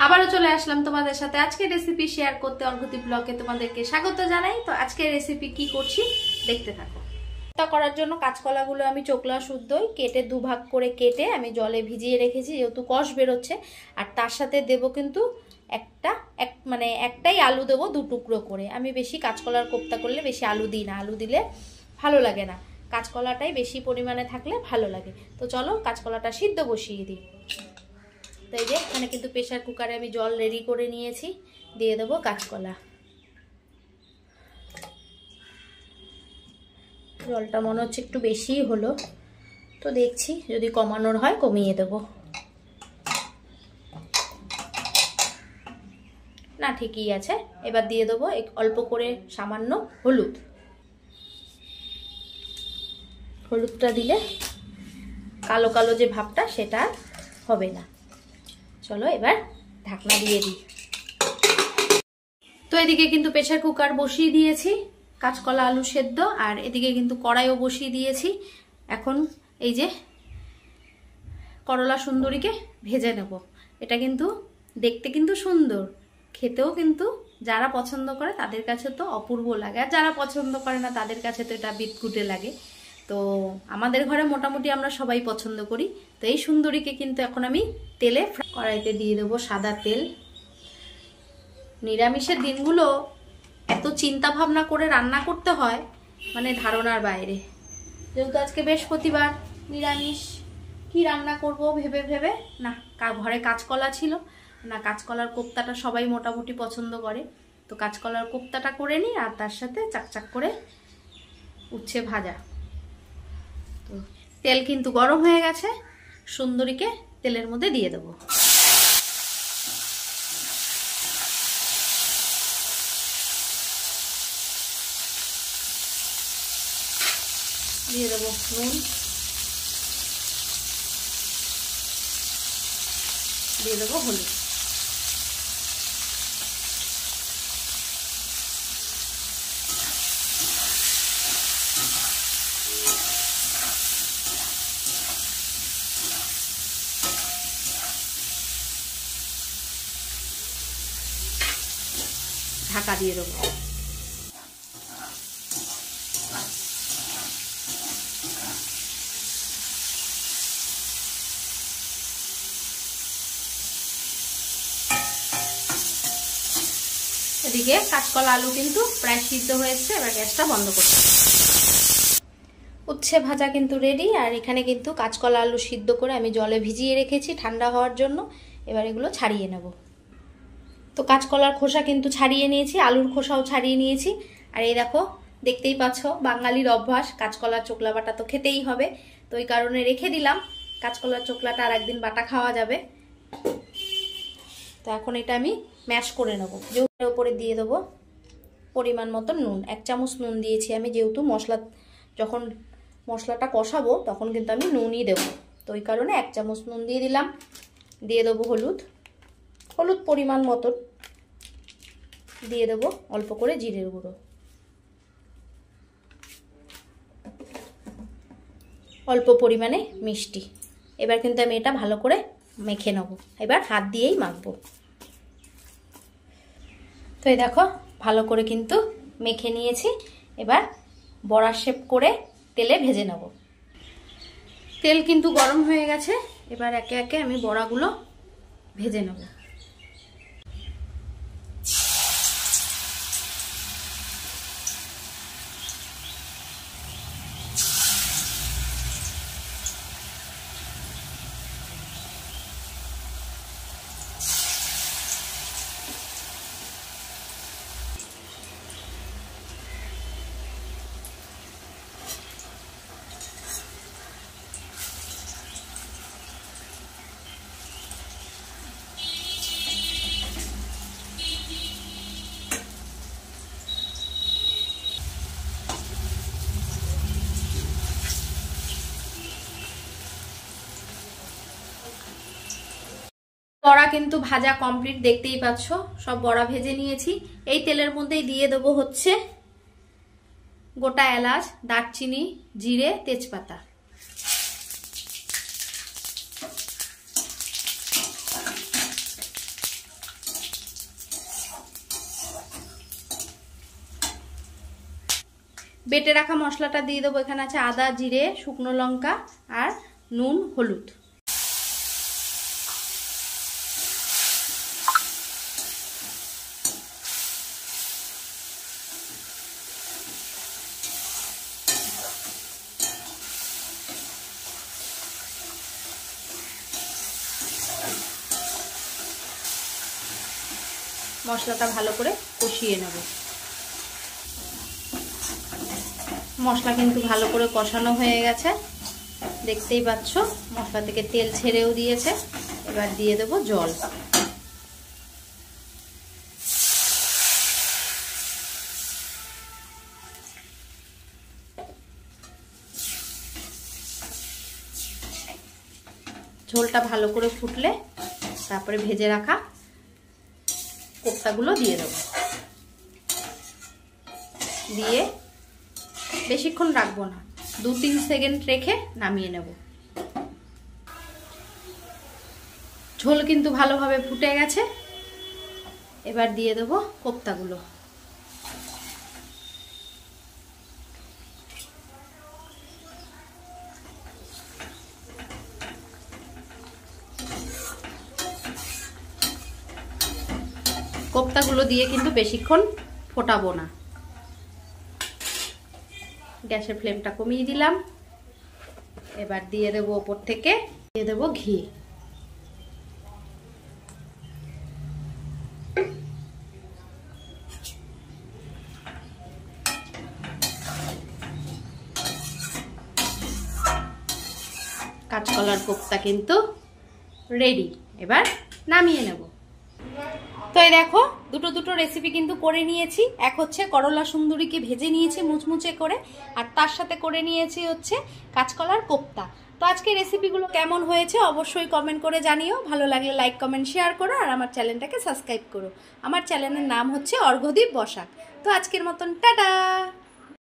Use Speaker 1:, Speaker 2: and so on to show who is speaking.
Speaker 1: আবারও চলে আসলাম তোমাদের সাথে আজকে রেসিপি শেয়ার করতে। অর্ঘতি ব্লগে তোমাদেরকে স্বাগত জানাই। তো আজকে রেসিপি কি করছি দেখতে থাকো। তা করার জন্য কাঁচকলাগুলো আমি চোকলা শুদ্ধই কেটে দুভাগ করে কেটে আমি জলে ভিজিয়ে রেখেছি, যেহেতু কষ বেরোচ্ছে। আর তার সাথে দেব কিন্তু একটাই আলু দেবো, দু টুকরো করে। আমি বেশি কাঁচকলার কোপ্তা করলে বেশি আলু দিই না, আলু দিলে ভালো লাগে না, কাঁচকলাটাই বেশি পরিমাণে থাকলে ভালো লাগে। তো চলো কাঁচকলাটা সিদ্ধ বসিয়ে দিই। তো এই যে এখানে কিন্তু প্রেসার কুকারে আমি জল রেডি করে নিয়েছি, দিয়ে দেবো কাঁচকলা। জলটা মনে হচ্ছে একটু বেশিই হলো, তো দেখছি যদি কমানোর হয় কমিয়ে দেব। না ঠিকই আছে। এবার দিয়ে দেবো অল্প করে সামান্য হলুদ। হলুদটা দিলে কালো কালো যে ভাবটা সেটা হবে না। চলো এবার ঢাকনা দিয়ে দিই। তো এদিকে কিন্তু প্রেসার কুকার বসিয়ে দিয়েছি, কাঁচকলা আলু সেদ্ধ, আর এদিকে কিন্তু কড়াইও বসিয়ে দিয়েছি। এখন এই যে করলা সুন্দরীকে ভেজে নেব। এটা কিন্তু দেখতে কিন্তু সুন্দর, খেতেও কিন্তু যারা পছন্দ করে তাদের কাছে তো অপূর্ব লাগে, আর যারা পছন্দ করে না তাদের কাছে তো এটা বিটকুটে লাগে। তো আমাদের ঘরে মোটামুটি আমরা সবাই পছন্দ করি। তো এই সুন্দরীকে কিন্তু এখন আমি তেলে কড়াইতে দিয়ে দেবো সাদা তেল। নিরামিষের দিনগুলো এত চিন্তা ভাবনা করে রান্না করতে হয়, মানে ধারণার বাইরে। যেহেতু আজকে বৃহস্পতিবার, নিরামিষ কি রান্না করব ভেবে ভেবে না, ঘরে কাঁচকলা ছিল না, কাঁচকলার কোপ্তাটা সবাই মোটামুটি পছন্দ করে, তো কাঁচকলার কোপ্তাটা করে নিই, আর তার সাথে চাকচাক করে উচ্ছে ভাজা। তো তেল কিন্তু গরম হয়ে গেছে, সুন্দরীকে তেলের মধ্যে দিয়ে দেবো। দিয়ে দেবো নুন, দিয়ে দেবো হলুদ। ঢাকা দিয়ে দেবো। এদিকে কাঁচকলা আলু কিন্তু প্রায় সিদ্ধ হয়েছে, এবার গ্যাসটা বন্ধ করতে হবে। উচ্ছে ভাজা কিন্তু রেডি, আর এখানে কিন্তু কাঁচকলা আলু সিদ্ধ করে আমি জলে ভিজিয়ে রেখেছি ঠান্ডা হওয়ার জন্য। এবার এগুলো ছাড়িয়ে নেব। তো কাঁচকলার খোসা কিন্তু ছাড়িয়ে নিয়েছি, আলুর খোসাও ছাড়িয়ে নিয়েছি। আর এই দেখো, দেখতেই পাচ্ছ বাঙালির অভ্যাস, কাঁচকলার চোকলা বাটা তো খেতেই হবে, তো ওই কারণে রেখে দিলাম। কাঁচকলার চোকলাটা আর একদিন বাটা খাওয়া যাবে। তো এখন এটা আমি ম্যাশ করে নেব। যেটার উপরে দিয়ে দেবো পরিমাণ মতো নুন, 1 চামচ নুন দিয়েছি আমি, যেহেতু যখন মশলাটা কষাবো তখন কিন্তু আমি নুনই দেবো, তো ওই কারণে 1 চামচ নুন দিয়ে দিলাম। দিয়ে দেবো হলুদ, হলুদ পরিমাণ মতন। দিয়ে দেবো অল্প করে জিরের গুঁড়ো, অল্প পরিমাণে মিষ্টি। এবার কিন্তু আমি এটা ভালো করে মেখে নেব, এবার হাত দিয়েই মাখবো। তো এই দেখো ভালো করে কিন্তু মেখে নিয়েছি। এবার বড়া শেপ করে তেলে ভেজে নেব। তেল কিন্তু গরম হয়ে গেছে, এবার একে একে আমি বড়াগুলো ভেজে নেব। বড়া কিন্তু ভাজা কমপ্লিট, দেখতেই পাচ্ছ সব বড়া ভেজে নিয়েছি। এই তেলের মধ্যেই দিয়ে দেবো হচ্ছে গোটা এলাচ, দারচিনি, জিরে, তেজপাতা। বেটে রাখা মশলাটা দিয়ে দেবো। এখানে আছে আদা, জিরে, শুকনো লঙ্কা আর নুন, হলুদ। মশলাটা ভালো করে কষিয়ে নেব। মশলা কিন্তু ভালো করে কষানো হয়ে গেছে, দেখতেই পাচ্ছ মশলা থেকে তেল ছেড়েও দিয়েছে। এবার দিয়ে দেব জল। ঝোলটা ভালো করে ফুটলে তারপরে ভেজে রাখা কোপ্তাগুলো দিয়ে দেব। দিয়ে বেশিক্ষণ রাখবো না, 2-3 সেকেন্ড রেখে নামিয়ে নেব। ঝোল কিন্তু ভালোভাবে ফুটে গেছে। এবার দিয়ে দেব কোপ্তাগুলো। কোপ্তাগুলো দিয়ে কিন্তু বেশিক্ষণ ফোটাবো না। গ্যাসের ফ্লেমটা কমিয়ে দিলাম। এবার দিয়ে দেবো ওপর থেকে, দিয়ে দেবো ঘি। কাঁচকলার কোপ্তা কিন্তু রেডি। এবার নামিয়ে নেব। তো এই দেখো দুটো রেসিপি কিন্তু করে নিয়েছি। এক হচ্ছে করলা সুন্দরীকে ভেজে নিয়েছি মুচমুচে করে, আর তার সাথে করে নিয়েছি হচ্ছে কাঁচকলার কোপ্তা। তো আজকে রেসিপিগুলো কেমন হয়েছে অবশ্যই কমেন্ট করে জানিও। ভালো লাগলে লাইক, কমেন্ট, শেয়ার করো, আর আমার চ্যানেলটাকে সাবস্ক্রাইব করো। আমার চ্যানেলের নাম হচ্ছে অর্ঘ্যদীপ বসাক। তো আজকের মতন টাটা।